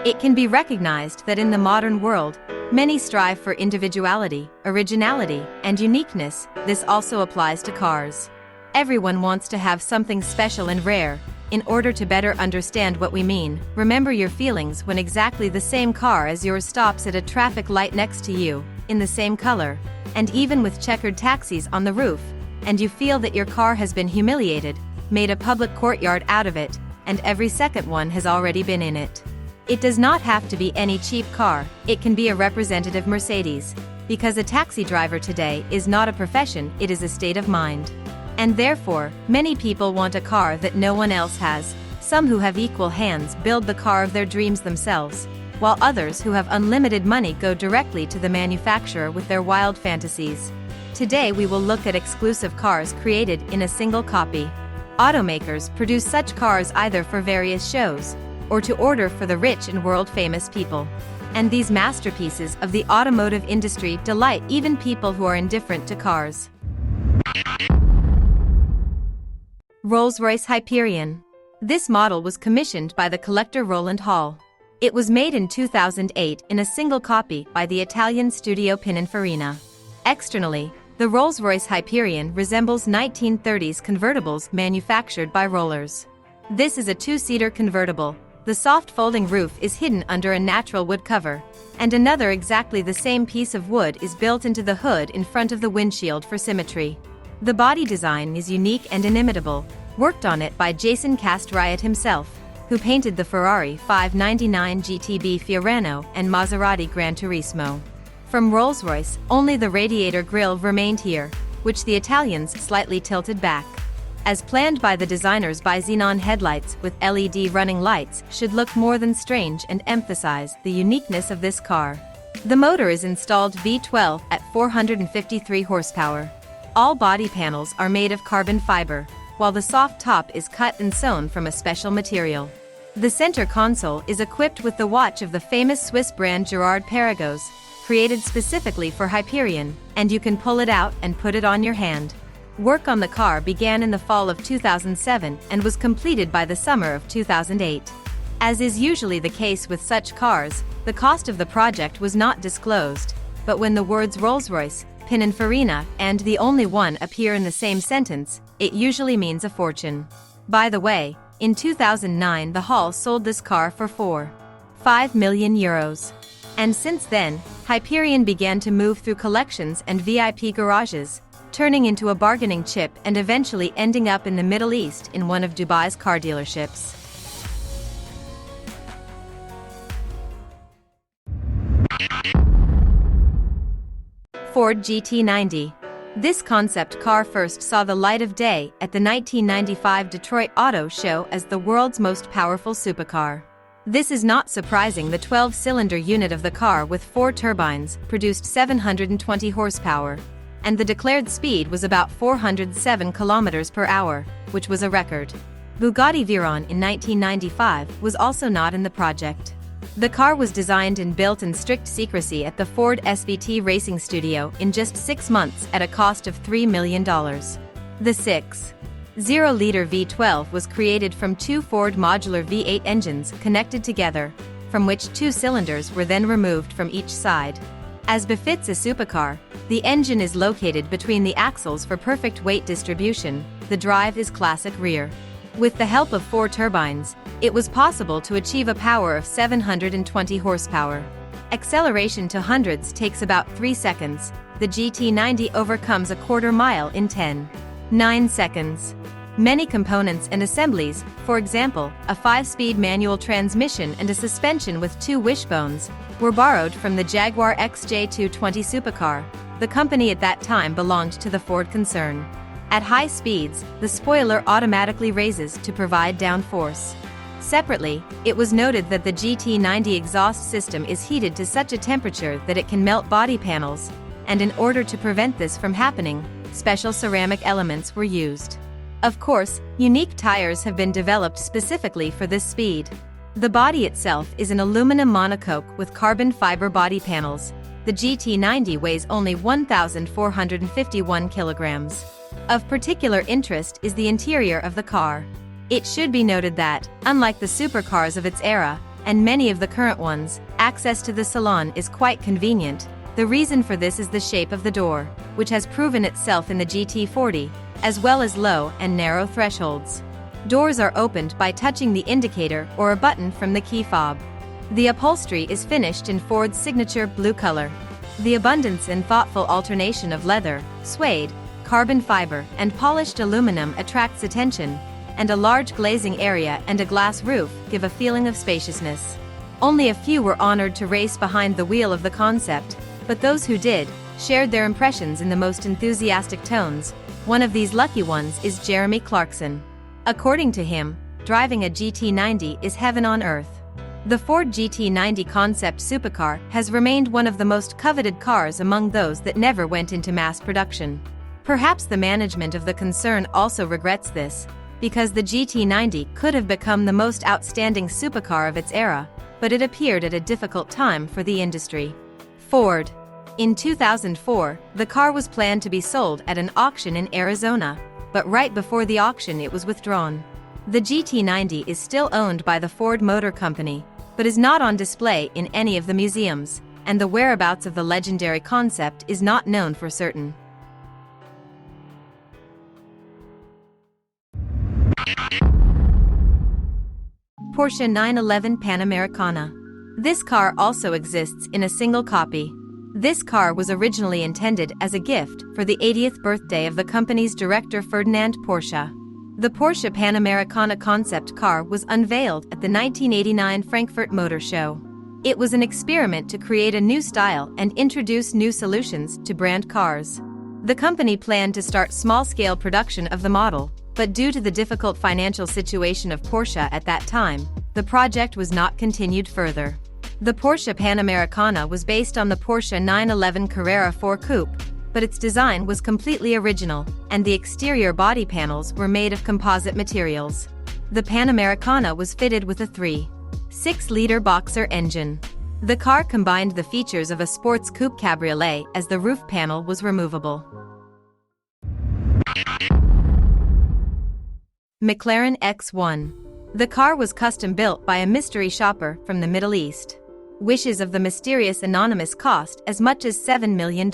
It can be recognized that in the modern world, many strive for individuality, originality, and uniqueness. This also applies to cars. Everyone wants to have something special and rare. In order to better understand what we mean, remember your feelings when exactly the same car as yours stops at a traffic light next to you, in the same color, and even with checkered taxis on the roof, and you feel that your car has been humiliated, made a public courtyard out of it, and every second one has already been in it. It does not have to be any cheap car, it can be a representative Mercedes, because a taxi driver today is not a profession, it is a state of mind. And therefore, many people want a car that no one else has. Some who have equal hands build the car of their dreams themselves, while others who have unlimited money go directly to the manufacturer with their wild fantasies. Today we will look at exclusive cars created in a single copy. Automakers produce such cars either for various shows, or to order for the rich and world-famous people. And these masterpieces of the automotive industry delight even people who are indifferent to cars. Rolls-Royce Hyperion. This model was commissioned by the collector Roland Hall. It was made in 2008 in a single copy by the Italian studio Pininfarina. Externally, the Rolls-Royce Hyperion resembles 1930s convertibles manufactured by rollers. This is a two-seater convertible. The soft folding roof is hidden under a natural wood cover, and another exactly the same piece of wood is built into the hood in front of the windshield for symmetry. The body design is unique and inimitable, worked on it by Jason Castriota himself, who painted the Ferrari 599 GTB Fiorano and Maserati GranTurismo. From Rolls-Royce, only the radiator grille remained here, which the Italians slightly tilted back. As planned by the designers, by xenon headlights with LED running lights should look more than strange and emphasize the uniqueness of this car. The motor is installed V12 at 453 horsepower. All body panels are made of carbon fiber, while the soft top is cut and sewn from a special material. The center console is equipped with the watch of the famous Swiss brand Girard-Perregaux, created specifically for Hyperion, and you can pull it out and put it on your hand. Work on the car began in the fall of 2007 and was completed by the summer of 2008. As is usually the case with such cars, the cost of the project was not disclosed, but when the words Rolls-Royce, Pininfarina, and the only one appear in the same sentence, it usually means a fortune. By the way, in 2009 the Hall sold this car for €5 million. And since then, Hyperion began to move through collections and VIP garages, turning into a bargaining chip and eventually ending up in the Middle East in one of Dubai's car dealerships. Ford GT90. This concept car first saw the light of day at the 1995 Detroit Auto Show as the world's most powerful supercar. This is not surprising. The 12-cylinder unit of the car with 4 turbines produced 720 horsepower, and the declared speed was about 407 kilometers per hour, which was a record. Bugatti Veyron in 1995 was also not in the project. The car was designed and built in strict secrecy at the Ford SVT Racing Studio in just 6 months at a cost of $3 million. The 6.0-liter V12 was created from 2 Ford Modular V8 engines connected together, from which 2 cylinders were then removed from each side. As befits a supercar, the engine is located between the axles for perfect weight distribution. The drive is classic rear. With the help of 4 turbines, it was possible to achieve a power of 720 horsepower. Acceleration to hundreds takes about 3 seconds. The GT90 overcomes a quarter mile in 10.9 seconds. Many components and assemblies, for example, a 5-speed manual transmission and a suspension with 2 wishbones, were borrowed from the Jaguar XJ220 supercar. The company at that time belonged to the Ford concern. At high speeds, the spoiler automatically raises to provide downforce. Separately, it was noted that the GT90 exhaust system is heated to such a temperature that it can melt body panels, and in order to prevent this from happening, special ceramic elements were used. Of course, unique tires have been developed specifically for this speed. The body itself is an aluminum monocoque with carbon fiber body panels. The GT90 weighs only 1,451 kilograms. Of particular interest is the interior of the car. It should be noted that, unlike the supercars of its era, and many of the current ones, access to the salon is quite convenient. The reason for this is the shape of the door, which has proven itself in the GT40, as well as low and narrow thresholds. Doors are opened by touching the indicator or a button from the key fob. The upholstery is finished in Ford's signature blue color. The abundance and thoughtful alternation of leather, suede, carbon fiber, and polished aluminum attracts attention, and a large glazing area and a glass roof give a feeling of spaciousness. Only a few were honored to race behind the wheel of the concept, but those who did, shared their impressions in the most enthusiastic tones. One of these lucky ones is Jeremy Clarkson. According to him, driving a GT90 is heaven on earth. The Ford GT90 concept supercar has remained one of the most coveted cars among those that never went into mass production. Perhaps the management of the concern also regrets this, because the GT90 could have become the most outstanding supercar of its era, but it appeared at a difficult time for the industry. Ford. In 2004, the car was planned to be sold at an auction in Arizona, but right before the auction it was withdrawn. The GT90 is still owned by the Ford Motor Company, but is not on display in any of the museums, and the whereabouts of the legendary concept is not known for certain. Porsche 911 Panamericana. This car also exists in a single copy. This car was originally intended as a gift for the 80th birthday of the company's director Ferdinand Porsche. The Porsche Panamericana concept car was unveiled at the 1989 Frankfurt Motor Show. It was an experiment to create a new style and introduce new solutions to brand cars. The company planned to start small-scale production of the model, but due to the difficult financial situation of Porsche at that time, the project was not continued further. The Porsche Panamericana was based on the Porsche 911 Carrera 4 Coupe, but its design was completely original, and the exterior body panels were made of composite materials. The Panamericana was fitted with a 3.6-liter boxer engine. The car combined the features of a sports coupe cabriolet as the roof panel was removable. McLaren X1. The car was custom-built by a mystery shopper from the Middle East. Wishes of the mysterious anonymous cost as much as $7 million.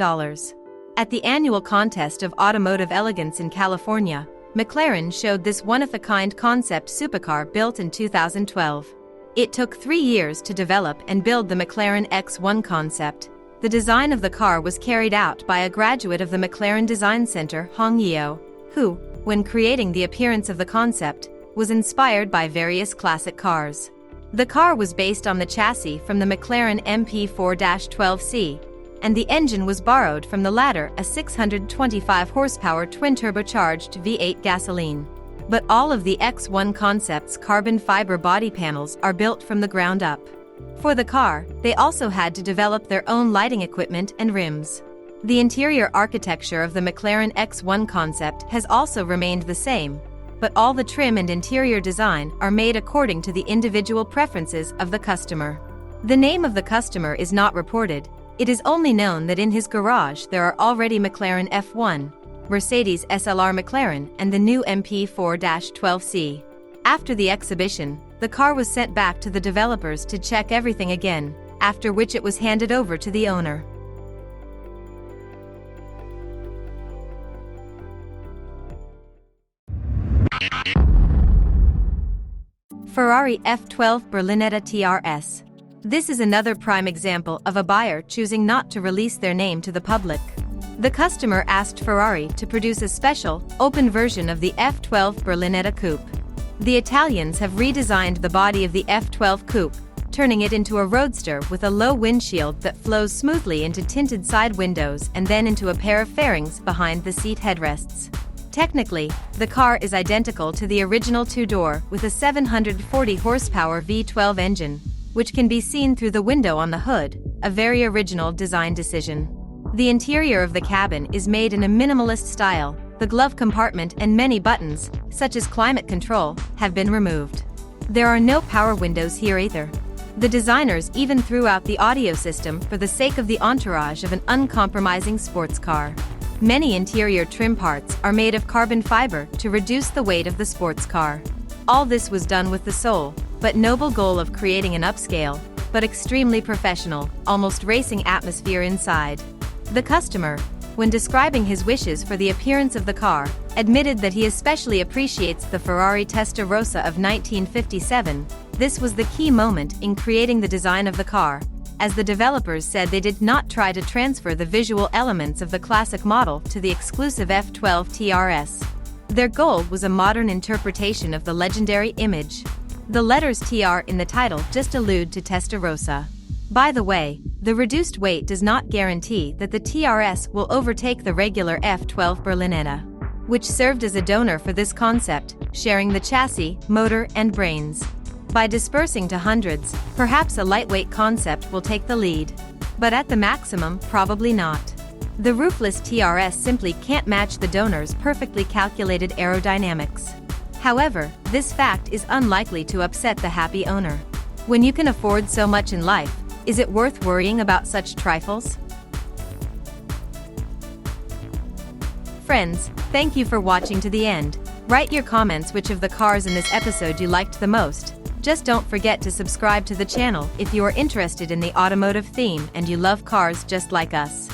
At the annual contest of automotive elegance in California, McLaren showed this one-of-a-kind concept supercar built in 2012. It took 3 years to develop and build the McLaren X1 Concept. The design of the car was carried out by a graduate of the McLaren Design Center, Hong Yeo, who, when creating the appearance of the concept, was inspired by various classic cars. The car was based on the chassis from the McLaren MP4-12C, and the engine was borrowed from the latter, a 625 horsepower twin-turbocharged V8 gasoline. But all of the X1 Concept's carbon fiber body panels are built from the ground up. For the car, they also had to develop their own lighting equipment and rims. The interior architecture of the McLaren X1 Concept has also remained the same, but all the trim and interior design are made according to the individual preferences of the customer. The name of the customer is not reported. It is only known that in his garage there are already McLaren F1, Mercedes SLR McLaren, and the new MP4-12C. After the exhibition, the car was sent back to the developers to check everything again, after which it was handed over to the owner. Ferrari F12 Berlinetta TRS. This is another prime example of a buyer choosing not to release their name to the public. The customer asked Ferrari to produce a special, open version of the F12 Berlinetta coupe. The Italians have redesigned the body of the F12 coupe, turning it into a roadster with a low windshield that flows smoothly into tinted side windows and then into a pair of fairings behind the seat headrests. Technically, the car is identical to the original two-door with a 740 horsepower V12 engine, which can be seen through the window on the hood, a very original design decision. The interior of the cabin is made in a minimalist style. The glove compartment and many buttons, such as climate control, have been removed. There are no power windows here either. The designers even threw out the audio system for the sake of the entourage of an uncompromising sports car. Many interior trim parts are made of carbon fiber to reduce the weight of the sports car. All this was done with the sole but noble goal of creating an upscale, but extremely professional, almost racing atmosphere inside. The customer, when describing his wishes for the appearance of the car, admitted that he especially appreciates the Ferrari Testa Rossa of 1957. This was the key moment in creating the design of the car, as the developers said they did not try to transfer the visual elements of the classic model to the exclusive F12 TRS. Their goal was a modern interpretation of the legendary image. The letters TR in the title just allude to Testa Rossa. By the way, the reduced weight does not guarantee that the TRS will overtake the regular F12 Berlinetta, which served as a donor for this concept, sharing the chassis, motor, and brains. By dispersing to hundreds, perhaps a lightweight concept will take the lead. But at the maximum, probably not. The roofless TRS simply can't match the donor's perfectly calculated aerodynamics. However, this fact is unlikely to upset the happy owner. When you can afford so much in life, is it worth worrying about such trifles? Friends, thank you for watching to the end. Write your comments which of the cars in this episode you liked the most. Just don't forget to subscribe to the channel if you are interested in the automotive theme and you love cars just like us.